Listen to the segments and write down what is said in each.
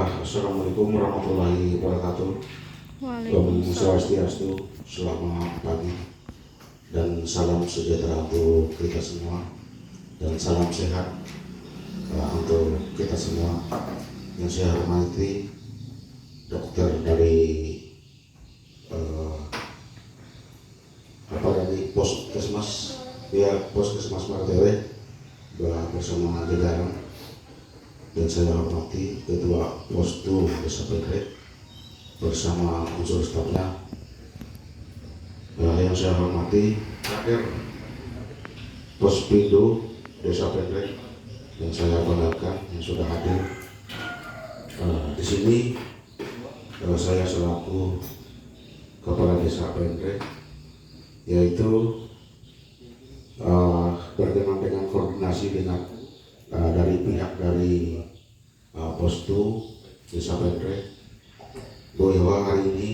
Assalamualaikum warahmatullahi wabarakatuh. Om Swastiastu, selamat pagi dan salam sejahtera untuk kita semua dan salam sehat untuk kita semua. Yang saya hormati dokter dari dari Puskesmas Martewe bersama jajaran, dan saya hormati Ketua Posdu Desa Pegrek bersama unsur stafnya. Yang saya hormati Kader Pospindo Desa Pegrek yang saya banggakan yang sudah hadir di sini. Saya selaku Kepala Desa Pegrek, yaitu berkenan dengan koordinasi dengan dari pihak dari Posdu Desa Pegrek, bahwa hari ini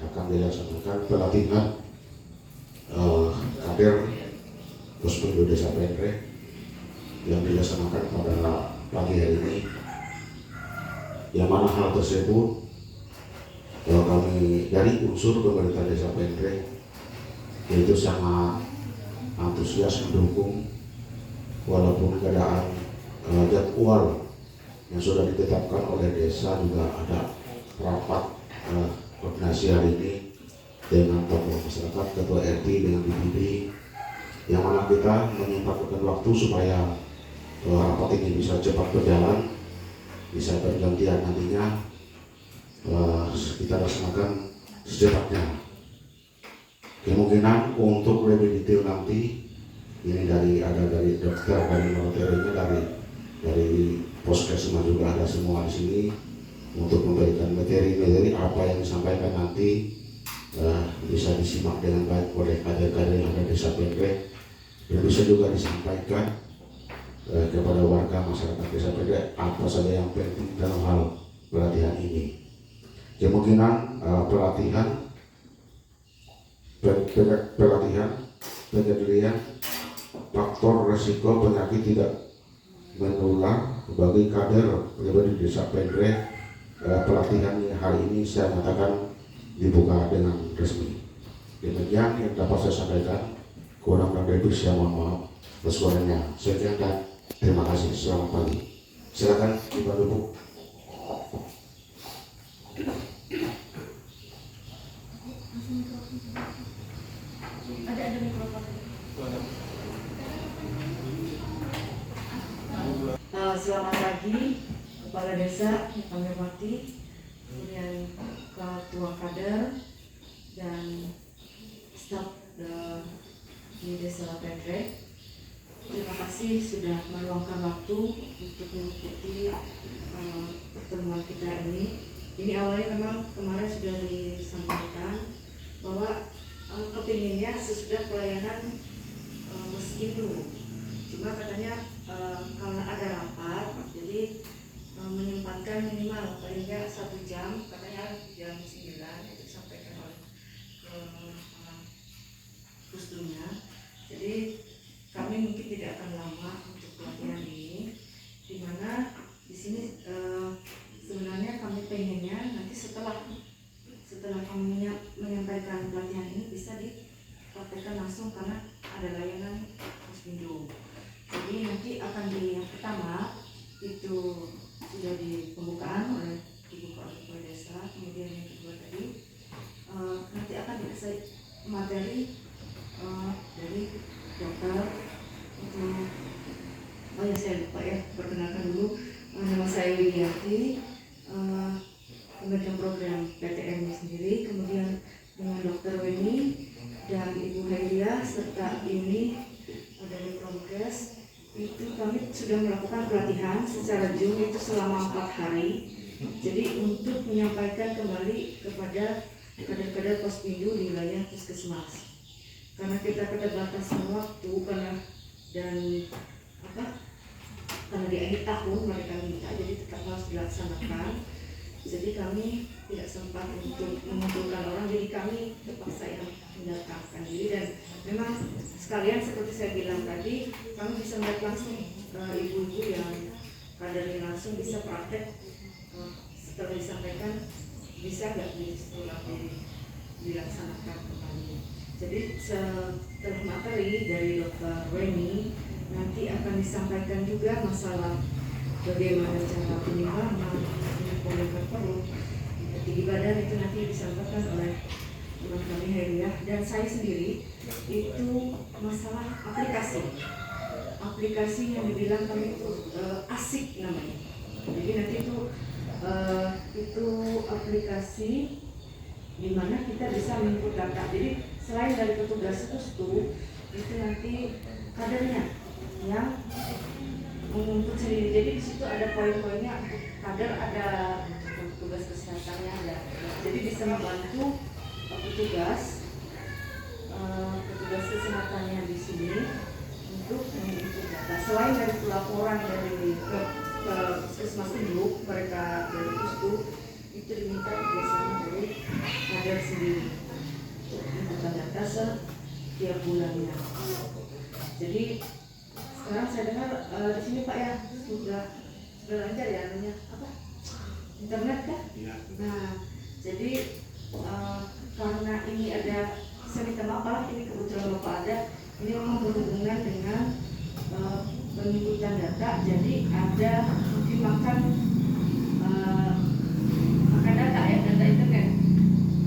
akan dilaksanakan pelatihan kader Pospindo Desa Pegrek yang dilaksanakan pada pagi hari ini. Yang mana hal tersebut kami dari unsur pemerintah Desa Pegrek yaitu sangat antusias mendukung, walaupun keadaan jadwal yang sudah ditetapkan oleh desa juga ada rapat koordinasi hari ini dengan tokoh masyarakat, ketua RT dengan BPD, yang mana kita menyempatkan waktu supaya rapat ini bisa cepat berjalan, bisa bergantian nantinya kita laksanakan secepatnya. Kemungkinan untuk lebih detail nanti ini dari dokter dari materinya dari Puskesmas juga ada semua di sini untuk memberikan materi apa yang disampaikan nanti bisa disimak dengan baik oleh kader-kader yang ada di Desa Pegrek, dan bisa juga disampaikan kepada warga masyarakat Desa Pegrek apa saja yang penting dalam hal pelatihan ini. Kemungkinan pelatihan pengendalian faktor resiko penyakit tidak menular bagi kader pribadi Desa Pegrek. Pelatihan hari ini saya nyatakan dibuka dengan resmi. Demikian yang dapat saya sampaikan. Kurang lebih saya mohon maaf atas kurangnya. Sekian dan terima kasih. Selamat pagi. Silakan Ibu Ibu. Ada mikrofon. Selamat pagi Kepala Desa yang kami hormati, kemudian Ketua Kader dan staf di Desa Pegrek. Terima kasih sudah meluangkan waktu untuk mengikuti pertemuan kita ini. Ini awalnya memang kemarin sudah disampaikan bahwa kepinginnya sesudah pelayanan Pospindo, cuma katanya karena ada rapat, jadi menyempatkan minimal paling nggak 1 jam, katanya jam 9 itu disampaikan oleh Pusdunya. Jadi kami mungkin tidak akan lama untuk pelatihan ini, di mana di sini sebenarnya kami pengennya nanti setelah kami menyampaikan pelatihan ini bisa dipraktekkan langsung karena ada layanan Pospindo. Jadi nanti akan yang pertama itu sudah di pembukaan oleh Ibu Kepala Desa, kemudian yang kedua tadi nanti akan dikasih materi dari dokter untuk saya lupa ya, perkenalkan dulu, nama saya Widiati, pemegang program PTM sendiri, kemudian dengan Dokter Weni dan Ibu Hailia serta ini dari Progres. Itu kami sudah melakukan pelatihan secara Zoom itu selama 4 hari. Jadi untuk menyampaikan kembali kepada kader-kader Pospindo di wilayah Puskesmas. Karena kita keterbatasan waktu karena di akhir tahun mereka minta, jadi tetap harus dilaksanakan. Jadi kami tidak sempat untuk mengumpulkan orang, jadi kami terpaksa yang mendatangkan diri, dan memang sekalian seperti saya bilang tadi, kami bisa melihat langsung ibu-ibu yang kadernya langsung bisa praktek setelah disampaikan bisa nggak dilaksanakan kembali. Jadi setelah materi dari Dr. Weni nanti akan disampaikan juga masalah bagaimana cara penyimpanan, pembongkar perut, tinggi badan itu nanti disampaikan oleh teman kami Heriah dan saya sendiri itu masalah aplikasi yang dibilang kami itu asik namanya. Jadi nanti itu aplikasi di mana kita bisa menginput data. Jadi selain dari petugas itu nanti kadernya yang menginput sendiri. Jadi di situ ada poin-poinnya, kader ada, petugas kesehatannya ada. Jadi bisa membantu petugas kesehatannya di sini untuk menginput data. Selain dari pelaporan dari ke puskesmas induk, mereka dari pustu itu diminta kerjasama dari kader sendiri untuk menginput data setiap bulannya. Jadi sekarang saya dengar di sini Pak ya sudah lancar ya namanya apa? Internet kan? Ya. Nah, jadi karena ini ada, saya minta maaf ini kebetulan Bapak ada, ini memang berhubungan dengan penginputan data, jadi ada mungkin makan data ya, data internet.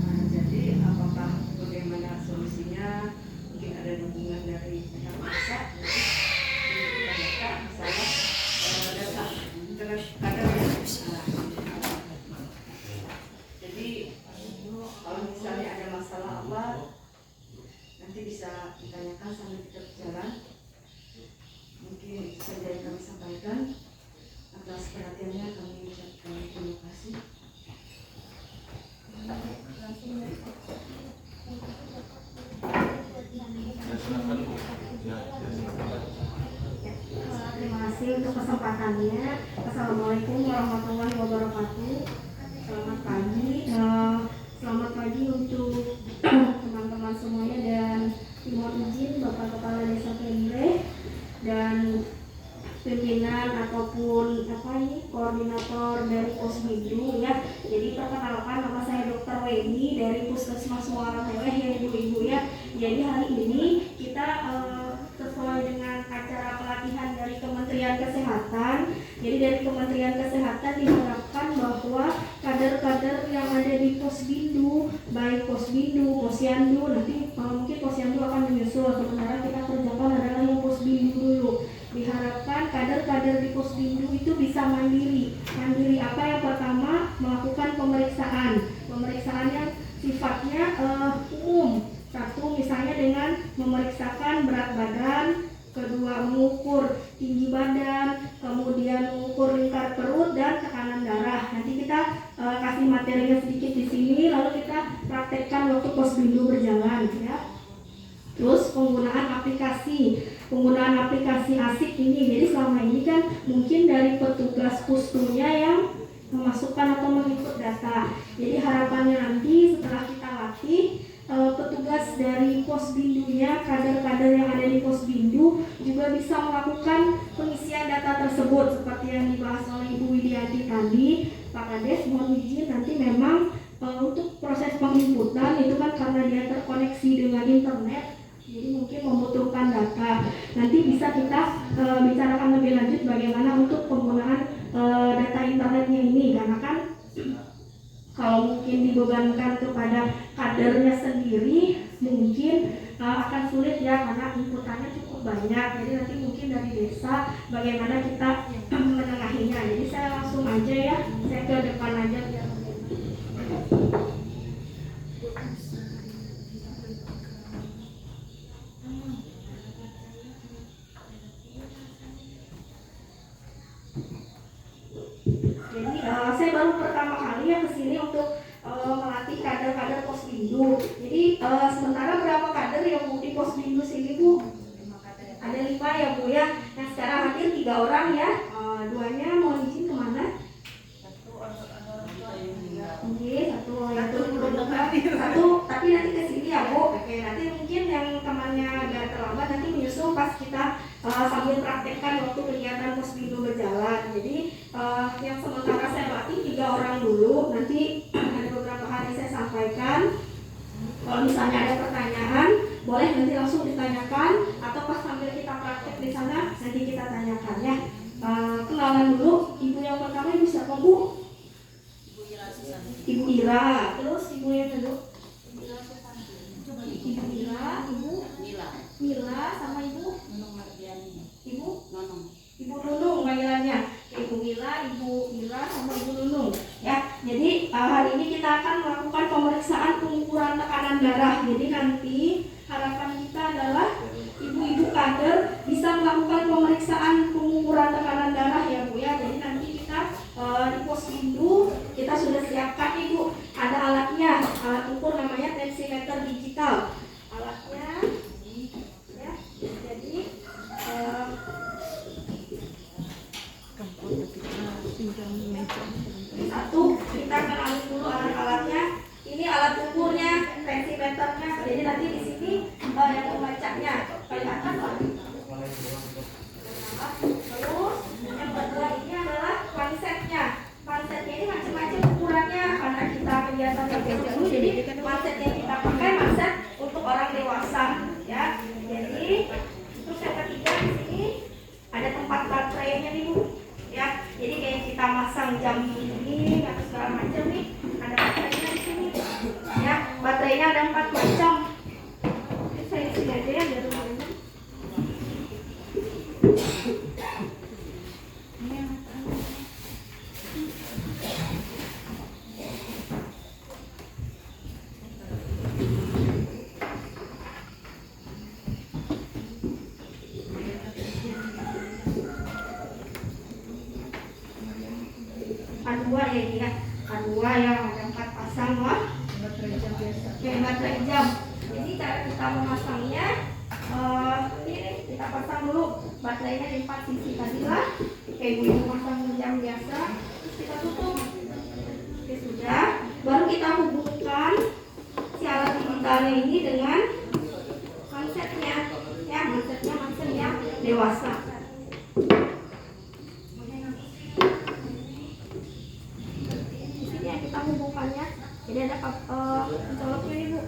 Nah, jadi apakah bagaimana solusinya? Mungkin ada dukungan dari pihak desa, penginputan data, misalnya data internet ada. Jadi kalau misalnya ada masalah apa, nanti bisa ditanyakan sambil kita berjalan. Mungkin itu saja yang kami sampaikan. Atas perhatiannya kami ucapkan terima kasih. Terima kasih untuk kesempatannya. Assalamualaikum warahmatullahi wabarakatuh. Selamat pagi. Selamat pagi untuk teman-teman semuanya dan mohon izin Bapak Kepala Desa Kembre dan pimpinan ataupun koordinator dari Posbindu ya. Jadi perkenalkan, nama saya Dr. Weni dari Puskesmas Muara Meleh ya ibu-ibu ya. Jadi hari ini kita sesuai dengan acara pelatihan dari Kementerian Kesehatan. Jadi dari Kementerian Kesehatan diharapkan bahwa kader-kader yang ada di Posbindu, baik Posbindu, Posyandu, nanti mungkin Posyandu akan menyusul, sementara kita kerjakan adalah yang Posbindu dulu. Diharapkan kader-kader di Posbindu itu bisa mandiri. Mandiri apa? Yang pertama, melakukan pemeriksaan yang sifatnya umum. Satu, misalnya dengan memeriksakan berat badan, kedua mengukur tinggi badan, kemudian mengukur lingkar perut dan tekanan darah. Nanti kita kasih materinya sedikit di sini, lalu kita praktekkan waktu Posbindu berjalan ya. Terus penggunaan aplikasi asik ini. Jadi selama ini kan mungkin dari petugas pustunya yang memasukkan atau menginput data. Jadi harapannya nanti setelah kita latih, petugas dari Posbindunya, kader-kader yang ada di Posbindu juga bisa melakukan pengisian data tersebut seperti yang dibahas oleh Ibu Widianti tadi. Pak Kades mohon izin, nanti memang untuk proses penginputan itu kan karena dia terkoneksi dengan internet, jadi mungkin membutuhkan data. Nanti bisa kita bicarakan lebih lanjut bagaimana untuk penggunaan data internetnya ini, karena kan kalau mungkin dibebankan kepada kadernya sendiri mungkin akan sulit ya, karena inputannya cukup banyak. Jadi nanti mungkin dari desa bagaimana kita menengahinya. Jadi saya langsung aja ya, saya ke depan aja biar saya baru pertama kali ya kesini untuk melatih kader-kader Posbindu. Jadi sementara berapa kader yang Bu di Posbindu sini Bu? Ada 5 ya Bu ya. Yang sekarang hadir 3 orang ya. 2-nya mohon izin kemana? Satu, tapi nanti ke sini ya Bu. Oke, nanti mungkin yang temannya agak terlambat nanti menyusul pas kita sambil praktekkan waktu kegiatan Posbindu berjalan. Jadi yang sementara saya latih 3 3 orang dulu, nanti ada beberapa hari saya sampaikan. Kalau misalnya ada pertanyaan, boleh nanti langsung ditanyakan, atau pas sambil kita praktek di sana nanti kita tanyakan ya. Kenalan dulu, ibu yang pertama ibu siapa Bu? Ibu Ira. Terus ibu yang kedua? Ibu Ira, ibu Mila, sama ibu Ibu Nunung panggilannya. Ibu Mila, Ibu Ira, sama Ibu Nunung ya. Jadi hari ini kita akan melakukan pemeriksaan pengukuran tekanan darah. Jadi nanti harapan kita adalah ibu-ibu kader bisa melakukan pemeriksaan pengukuran tekanan darah ya Bu ya. Jadi nanti kita di Posbindu kita sudah siapkan Ibu, ada alatnya, alat ukur namanya tensimeter digital alatnya ya. Jadi satu, kita kenalin dulu alat-alatnya. Ini alat ukurnya, tensimeternya. Jadi nanti di sini yang membacanya kelihatan Pak. Terus yang kedua ini adalah konsepnya. Konsepnya ini macam-macam ukurannya karena kita kegiatan dulu. Jadi konsep yang kita pakai konsep untuk orang dewasa ya. Jadi terus yang ketiga di sini ada tempat baterainya nih Bu ya. Jadi kayak kita masang jam ini atau segala macam nih, ada baterainya di sini ya. Baterainya ada 4 macam. Ini saya di sini aja ya biar rumahnya. K2 ya ini ya, K2 ya, ada 4 pasang loh. Baterai jam. Jadi cara kita memasangnya ini kita pasang dulu baterainya di 4 sisi tadi lah. Kayak ibu pasang jam biasa. Terus kita tutup. Oke sudah. Baru kita hubungkan si alat digitalnya ini dengan konsepnya. Ya konsepnya konsep yang dewasa. Kita hubungkannya, jadi ada coloknya nih Bu.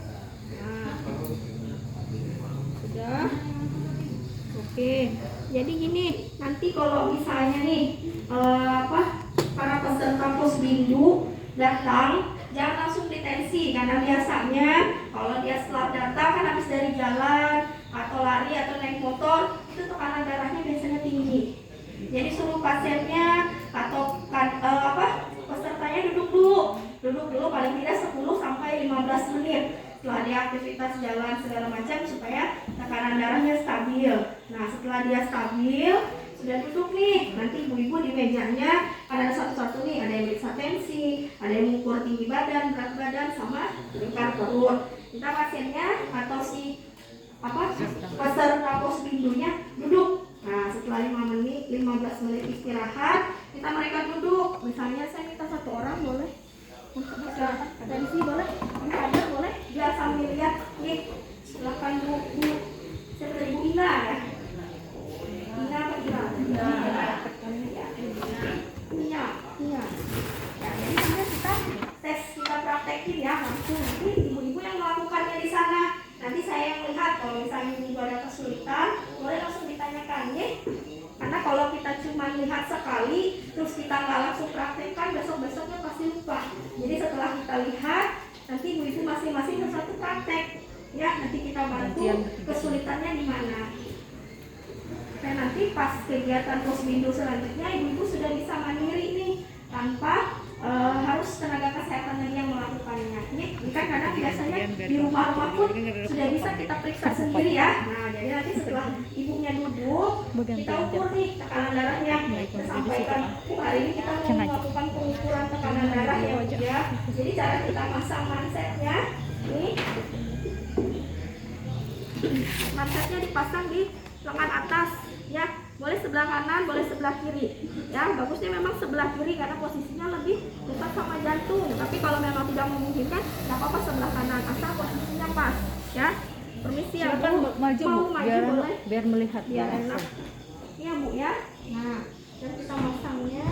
Nah, sudah. Oke, jadi gini, nanti kalau misalnya nih para peserta Posbindu datang, jangan langsung ditensi karena biasanya kalau dia setelah datang kan habis dari jalan atau lari atau naik motor itu tekanan darahnya biasanya tinggi. Jadi suruh pasiennya atau pesertanya duduk dulu paling tidak 10 sampai 15 menit setelah dia aktivitas jalan segala macam supaya tekanan darahnya stabil. Nah setelah dia stabil sudah duduk nih, nanti ibu-ibu di mejanya ada satu-satu nih, ada yang periksa tensi, ada yang mengukur tinggi badan, berat badan, sama lingkar perut. Kita pasiennya atau si peserta Posbindunya duduk. Nah setelah 15 menit istirahat, kita mereka duduk. Misalnya saya minta 1 orang boleh, bisa tensi boleh, ini ada boleh, biar sambil lihat nih. Silakan Bu, seperti Ibu Ina ya. Ina apa Ina? Iya. Ya, jadi kita tes, kita praktekin ya langsung. Nanti ibu-ibu yang melakukannya di sana. Nanti saya yang lihat, kalau misalnya ibu ada kesulitan, boleh langsung ditanyakan ya. Karena kalau kita cuma lihat sekali, terus kita nggak langsung praktekkan, besok-besoknya pasti lupa. Jadi setelah kita lihat, nanti ibu-ibu masing-masing harus satu praktek. Ya, nanti kita bantu kesulitannya di mana. Dan nanti pas kegiatan Posbindu selanjutnya, ibu-ibu sudah bisa mandiri nih, tanpa harus tenaga kesehatan lagi yang melakukannya. Ini kan kadang biasanya di rumah-rumah pun sudah bisa kita periksa sendiri ya. Nah jadi nanti setelah ibunya duduk, kita ukur nih tekanan darahnya. Kita sampaikan hari ini kita mau melakukan pengukuran tekanan darah ya. Jadi cara kita masang mansetnya, ini mansetnya dipasang di lengan atas ya. Boleh sebelah kanan, boleh sebelah kiri. Ya, bagusnya memang sebelah kiri karena posisinya lebih dekat sama jantung. Tapi kalau memang tidak memungkinkan, tidak apa-apa sebelah kanan, asal posisinya pas. Ya, permisi ya Bu. Maju, mau maju biar, boleh. Biar melihat. Biar enak. Iya Bu ya. Nah, dan kita masangnya.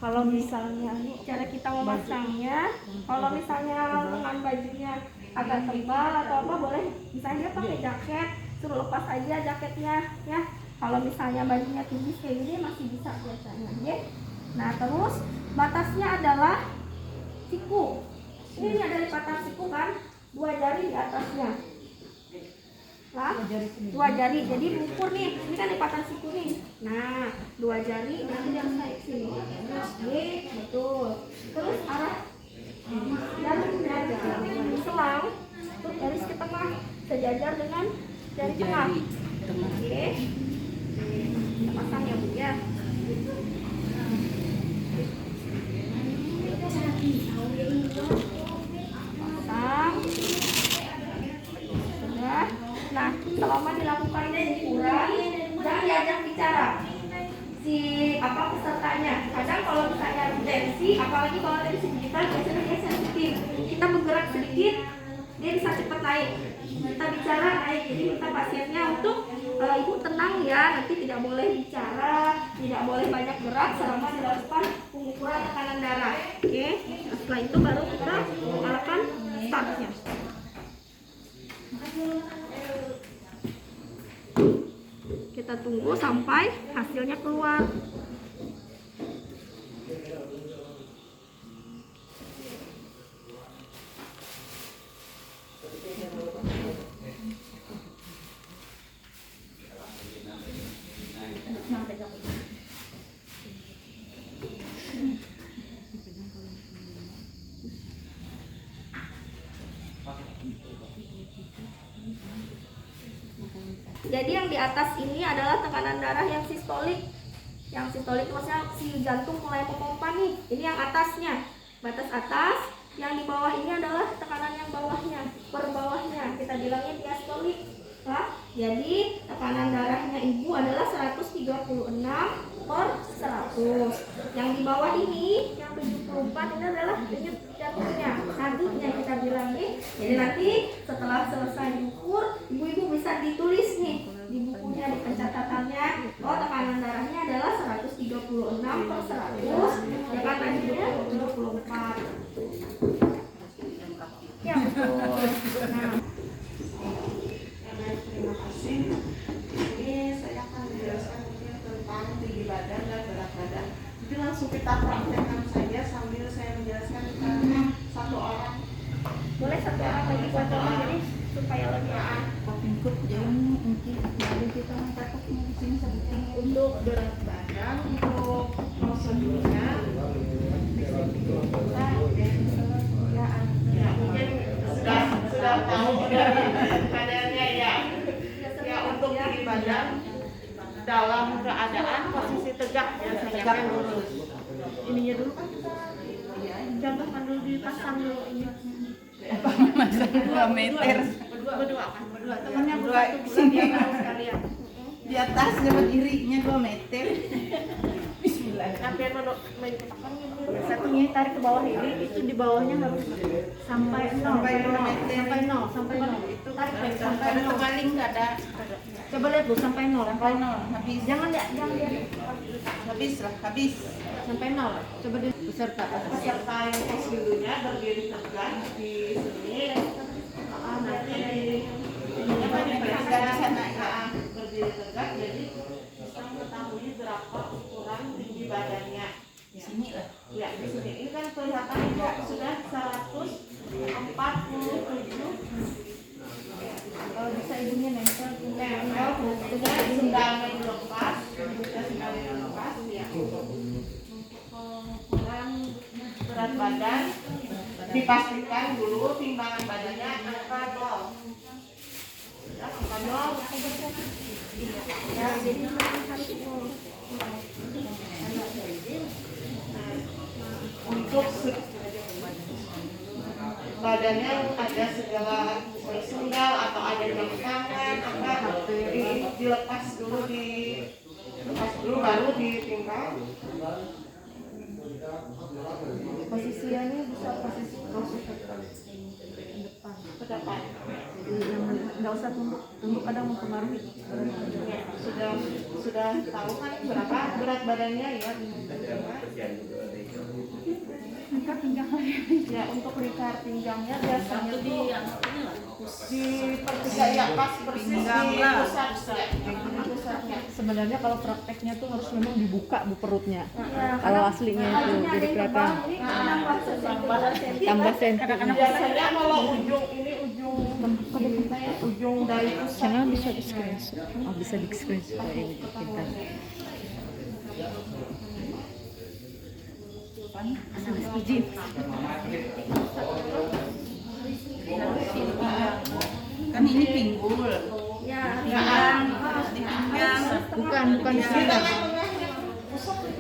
Kalau misalnya cara kita memasangnya, kalau misalnya lengan bajunya agak tebal atau apa, boleh misalnya dia pakai jaket, suruh lepas aja jaketnya ya. Kalau misalnya bajunya tipis kayak gini masih bisa biasanya ya. Nah terus batasnya adalah siku. Ini ada lipatan siku kan, 2 jari di atasnya. Lah, 2 jari, jadi ukur nih, ini kan lipatan siku nih. Nah, 2 jari nanti yang naik sini. Oke, betul. Terus arah jalurnya di selang, terus garis ke tengah sejajar dengan jari tengah. Oke, kita pasang ya Bu ya. Pasang. Sudah. Nah, selama dilakukan pengukuran, jangan diajak bicara si pesertanya. Kadang kalau misalnya tensi, apalagi kalau tensi digital, biasanya dia sensitif. Kita bergerak sedikit, dia bisa cepat naik. Kita bicara naik, jadi minta pasiennya untuk ibu tenang ya, nanti tidak boleh bicara, tidak boleh banyak gerak selama dilakukan pengukuran tekanan darah. Oke, nah, setelah itu baru kita lakukan startnya. Kita tunggu sampai hasilnya keluar. Jadi yang di atas ini adalah tekanan darah yang sistolik. Yang sistolik maksudnya si jantung mulai memompa nih. Ini yang atasnya, batas atas. Yang di bawah ini adalah tekanan yang bawahnya, per bawahnya. Kita bilangnya diastolik. Nah, jadi tekanan darahnya ibu adalah 136/100. Yang di bawah ini, yang 74 ini adalah denyut jantungnya, nadinya kita bilang nih. Jadi nanti setelah selesai diukur, ibu-ibu bisa ditulis nih di bukunya, di pencatatannya. Oh, tekanan darahnya adalah 136/100, ya kan nadinya 74. Ya betul. Nah, terima kasih. Ini saya akan menjelaskan mungkin tentang tinggi badan dan berat badan. Jadi langsung kita praktekkan saja sambil saya menjelaskan ke satu orang. boleh satu orang lagi buat orang jadi supaya lebih Ikut jadi mungkin dari kita mencatat di sini seperti Untuk berat badan, untuk prosedurnya ya mungkin sudah tahu dari badannya ya. Ya untuk tinggi badan dalam keadaan posisi tegak biasanya kan lurus. Ininya dulu kan kita contohkan dulu, dipasang dulu ini. masa 2 meter Berdua kan, berdua. temennya Berdua bukan biar tahu sekalian. di atas dapat irinya 2 meter. Bismillah. Sampai main ketakan satunya tarik ke bawah ini, itu di bawahnya harus sampai 0 Sampai 0 meter. sampai 0 sampai 0 Itu tarik lagi sampai ada 0. terbalik nggak ada. Coba lihat Bu sampai 0 Sampai 0 habis. jangan lihat Habis lah, habis. sampai 0. Coba di Peserta peserta yang tes dulunya berdiri tegak di sini. Nanti Tegak di sana ya. berdiri tegak, jadi bisa mengetahui berapa ukuran tinggi badannya. Di sini lah. Ya di sini ini kan kelihatan itu sudah 147. kalau bisa ibunya nempel Nempel sudah sendalnya dilepas, sudah sendalnya dilepas ya. Untuk pengukuran berat badan dipastikan dulu timbangan badannya angka 0. Ya, angka 0. ya jadi harus 0. Untuk badannya ada segala sendal atau ada jam tangan, angka dilepas dulu, dilepas dulu baru ditimbang. posisinya bisa posisi cross ke depan, Ke depan. jadi yang nggak usah tunduk kadang mempengaruhi. Ya, sudah tahu kan berapa berat badannya ya. Ya untuk lingkar pinggangnya biasanya Satu di tuh di pertiga ya pas persis Pinggang di lah. pusat di pusatnya. Sebenarnya kalau prakteknya tuh harus memang dibuka bu perutnya. Ya, Kalau aslinya itu bajunya ada jadi yang kelihatan tebal, ini nambah senti. tambah senti. Biasanya kalau ujung ini ujung dari pusat. Channel bisa di screenshot. Oh bisa di screenshot ini pintar. Izin. Kan ini pinggul. Ya, Harus di pinggang. Bukan di sini.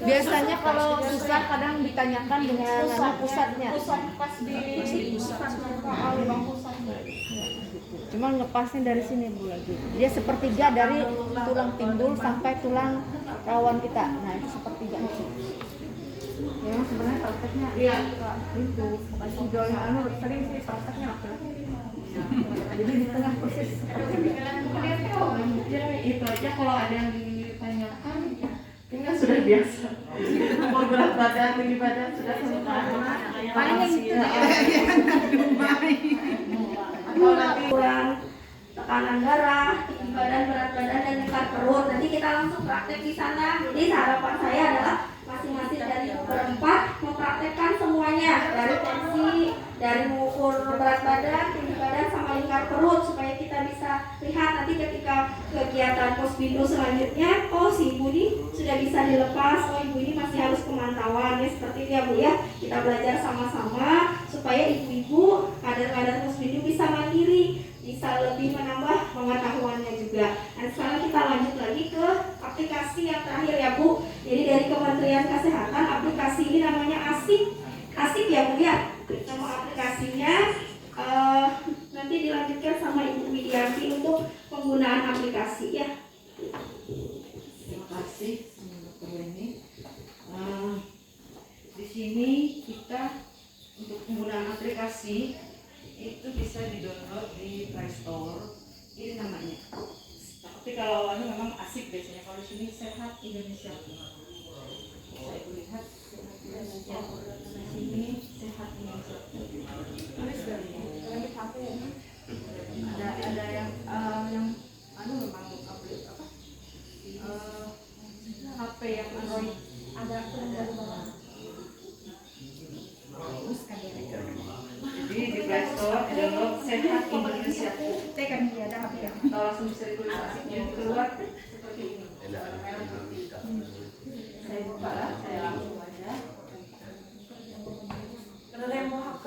Biasanya kalau susah kadang ditanyakan dengan pusatnya. pusat pas di pusat lubang pusatnya. Cuma lepasnya dari sini bu lagi. Dia sepertiga dari tulang pinggul sampai tulang rawan kita. Nah itu sepertiga itu. Ya sebenarnya prakteknya itu bukan sejauh yang sering sih prakteknya laki-laki. Jadi di tengah persis seperti Itu aja kalau ada yang ditanyakan, ini kan sudah biasa. Mau berat badan, tinggi badan sudah semua. paling yang itu atau nanti kurang tekanan darah, tinggi badan, berat badan dan lingkar perut. Nanti kita langsung praktek di sana. Jadi harapan saya adalah masing-masing dari berempat mempraktekkan semuanya dari tensi, dari mengukur berat badan, tinggi badan sama lingkar perut supaya kita bisa lihat nanti ketika kegiatan posbindu selanjutnya, oh si ibu ini sudah bisa dilepas, oh ibu ini masih harus pemantauan ya seperti itu ya bu ya. Kita belajar sama-sama supaya ibu-ibu kader-kader posbindu bisa mandiri, bisa lebih menambah pengetahuannya juga. Dan sekarang kita lanjut lagi ke aplikasi yang terakhir ya Bu. Jadi dari Kementerian Kesehatan aplikasi ini namanya Asik ya Bu ya. Nama aplikasinya nanti dilanjutkan sama Ibu Widianti untuk penggunaan aplikasi ya. Terima kasih Dr. Weni. Di sini kita untuk penggunaan aplikasi itu bisa di-download di Play Store. Ini namanya. Tapi kalau awalnya memang Asik biasanya. Kalau di sini Sehat Indonesia. Saya lihat Sehat Indonesia. Di sini Sehat Indonesia. Tulis dari ada yang memang update apa? HP yang Android ada dari bawah. Jadi di Play Store di-download Sehat Indonesia. Saya kan dia ada HP ya. Kalau langsung bisa ditulis Asiknya keluar seperti ini. Saya buka lah, saya langsung aja. Ada yang mau HP.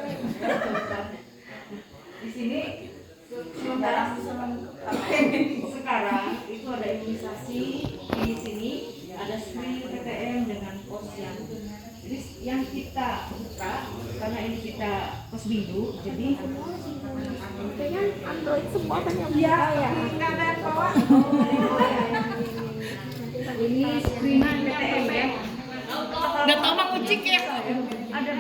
Di sini sekarang itu ada imunisasi di sini, ada screen PTM dengan posyandu. Jadi yang kita buka karena ini kita posbindu, jadi Kayaknya Android semua kan yang ya, ya. nggak ada bawah. Ini screen PTM ya. Udah tau mah kucing ya. Ada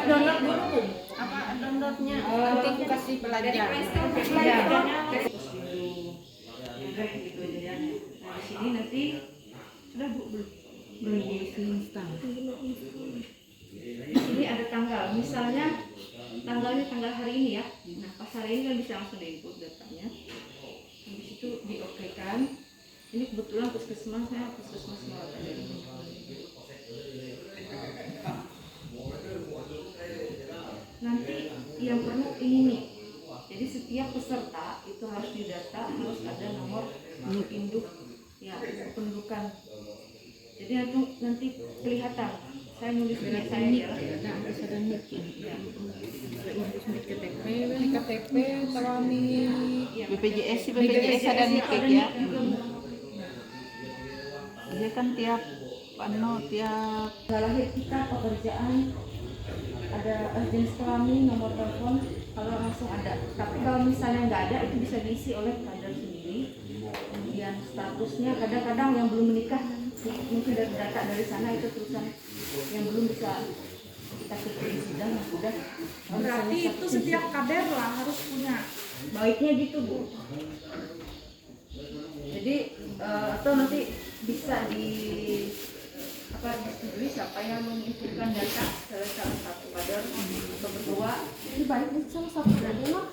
download dulu. Apa downloadnya? Nanti Nanti kasih pelajaran. Gitu aja ya. Nah di sini nanti sudah bu belum install. Ini ada tanggal, misalnya tanggalnya tanggal hari ini ya. Nah pas hari ini kan bisa langsung diinput datanya. Habis itu diokekan. Ini kebetulan puskesmasnya puskesmas Muara ini. Nanti yang perlu ini nih. Jadi setiap peserta itu harus didata, harus ada nomor induk ya pendudukan. Jadi nanti kelihatan. Saya nulis dengan saya ya. Ada nik ya. Urus KTP, kami BPJS sih BPJS ada nik ya. Dia kan tiap Lahir kita, pekerjaan, ada jenis kelamin, nomor telepon, kalau langsung ada. Tapi kalau misalnya nggak ada, itu bisa diisi oleh kader sendiri. Kemudian statusnya, kadang-kadang yang belum menikah, mungkin dari data dari sana itu terusan yang belum bisa kita ketik sidang yang sudah. Berarti itu setiap kader lah harus punya. Baiknya gitu Bu. Jadi atau nanti bisa disetujui siapa yang menginputkan data salah satu kader berdua. Ini baik nih sama satu lagi mah.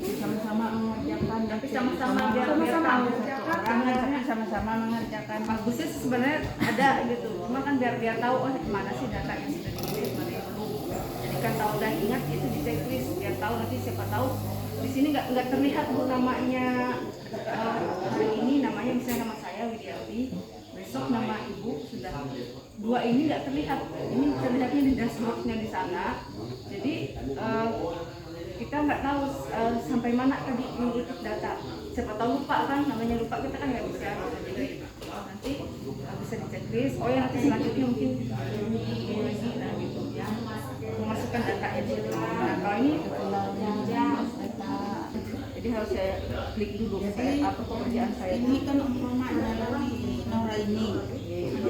Tapi sama-sama mengerjakan. Tapi sama-sama biar tahu Tapi sama-sama mengerjakan. bagusnya sih sebenarnya ada gitu, cuma kan biar tahu oh mana sih data yang sudah dikirim, mana yang belum. Jadi kan tahu dan ingat itu di checklist, biar tahu nanti siapa tahu di sini nggak terlihat bu namanya hari ini namanya misalnya nama saya Widiawati, besok nama ibu sudah dua ini nggak terlihat, ini terlihatnya di dashboardnya di sana. Jadi kita nggak tahu sampai mana tadi mengikut data. Siapa tahu lupa kan, namanya lupa kita kan nggak bisa. Jadi nanti bisa di checklist. Oh ya nanti selanjutnya mungkin ini lagi nah gitu ya, memasukkan data itu. Nah kalau ini jadi harus saya klik dulu apa pekerjaan saya. Ini kan umpamanya lagi Nora ini.